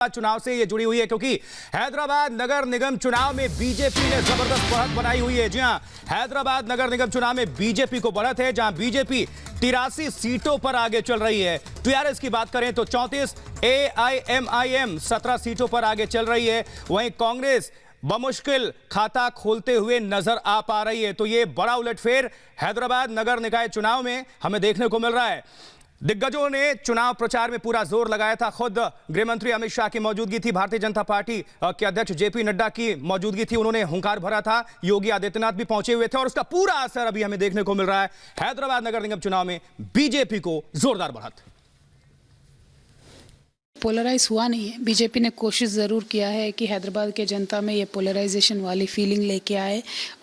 चुनाव से ये जुड़ी हुई है क्योंकि हैदराबाद नगर निगम चुनाव में बीजेपी ने जबरदस्त बढ़त बनाई हुई है। जी हां, हैदराबाद नगर निगम चुनाव में बीजेपी को बढ़त है, जहां बीजेपी 83 सीटों पर आगे चल रही है। टीआरएस की बात करें तो 34, एआईएमआईएम 17 सीटों पर आगे चल रही है। वहीं कांग्रेस बमुश्किल खाता खोलते हुए नजर आ पा रही है। तो ये बड़ा उलटफेर हैदराबाद नगर निकाय चुनाव में हमें देखने को मिल रहा है। दिग्गजों ने चुनाव प्रचार में पूरा जोर लगाया था। खुद गृह मंत्री अमित शाह की मौजूदगी थी, भारतीय जनता पार्टी के अध्यक्ष जेपी नड्डा की मौजूदगी थी, उन्होंने हुंकार भरा था। योगी आदित्यनाथ भी पहुंचे हुए थे और उसका पूरा असर अभी हमें देखने को मिल रहा है। हैदराबाद नगर निगम चुनाव में बीजेपी को जोरदार बढ़त। पोलराइज हुआ नहीं है। बीजेपी ने कोशिश ज़रूर किया है कि हैदराबाद के जनता में ये पोलराइजेशन वाली फीलिंग लेके आए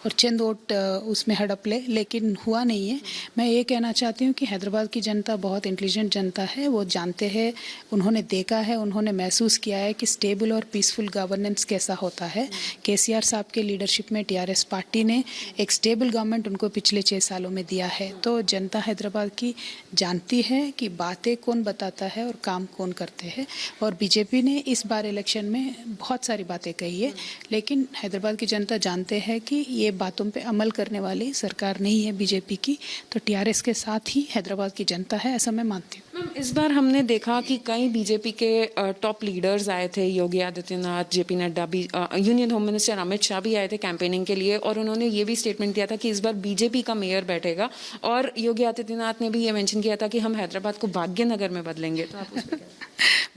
और चंद वोट उसमें हड़प ले, लेकिन हुआ नहीं है। मैं ये कहना चाहती हूँ कि हैदराबाद की जनता बहुत इंटेलिजेंट जनता है। वो जानते हैं, उन्होंने देखा है, उन्होंने महसूस किया है कि स्टेबल और पीसफुल गवर्नेंस कैसा होता है। केसीआर साहब के लीडरशिप में टीआरएस पार्टी ने एक स्टेबल गवर्नमेंट उनको पिछले 6 सालों में दिया है। तो जनता हैदराबाद की जानती है कि बातें कौन बताता है और काम कौन करते हैं। और बीजेपी ने इस बार इलेक्शन में बहुत सारी बातें कही है, लेकिन हैदराबाद की जनता जानते हैं कि ये बातों पे अमल करने वाली सरकार नहीं है बीजेपी की। तो टीआरएस के साथ ही हैदराबाद की जनता है, ऐसा मैं मानती हूँ। इस बार हमने देखा कि कई बीजेपी के टॉप लीडर्स आए थे, योगी आदित्यनाथ, जेपी नड्डा भी, union home minister Amit Shah भी आए थे कैंपेनिंग के लिए, और उन्होंने ये भी स्टेटमेंट दिया था कि इस बार बीजेपी का मेयर बैठेगा। और योगी आदित्यनाथ ने भी ये मेंशन किया था कि हम हैदराबाद को भाग्यनगर में बदलेंगे। तो आप उस पर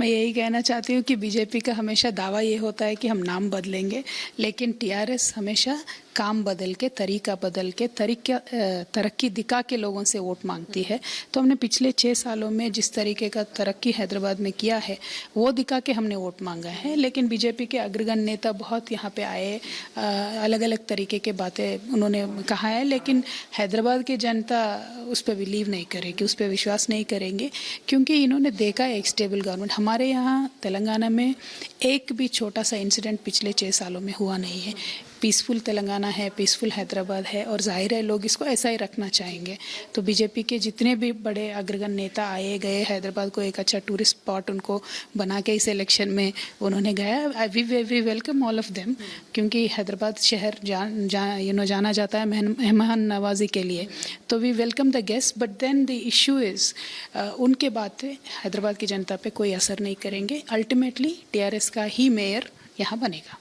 मैं यही कहना चाहती हूँ कि बीजेपी का हमेशा दावा ये होता है कि हम नाम बदलेंगे, लेकिन टीआरएस हमेशा काम बदल के, तरीका बदल के, तरक्की दिखा के लोगों से वोट मांगती है। तो हमने पिछले 6 सालों में जिस तरीके का तरक्की हैदराबाद में किया है वो दिखा के हमने वोट मांगा है। लेकिन बीजेपी के अग्रगण्य नेता बहुत यहाँ पे आए, अलग अलग तरीके के बातें उन्होंने कहा है, लेकिन हैदराबाद की जनता उस पर बिलीव नहीं करेगी, उस पर विश्वास नहीं करेंगे, क्योंकि इन्होंने देखा है एक स्टेबल गवर्नमेंट। हमारे यहाँ तेलंगाना में एक भी छोटा सा इंसिडेंट पिछले 6 सालों में हुआ नहीं है। पीसफुल तेलंगाना है, पीसफुल हैदराबाद है, और जाहिर है लोग इसको ऐसा ही रखना चाहेंगे। तो बीजेपी के जितने भी बड़े अग्रगण्य नेता आए गए, हैदराबाद को एक अच्छा टूरिस्ट स्पॉट उनको बना के इस इलेक्शन में उन्होंने गया। We welcome all of them, क्योंकि हैदराबाद शहर जाना जाता है मेहमान नवाजी के लिए। तो we welcome the guest, but then the issue is उनके बातें हैदराबाद की जनता पे कोई असर नहीं करेंगे। अल्टीमेटली टीआरएस का ही मेयर यहाँ बनेगा।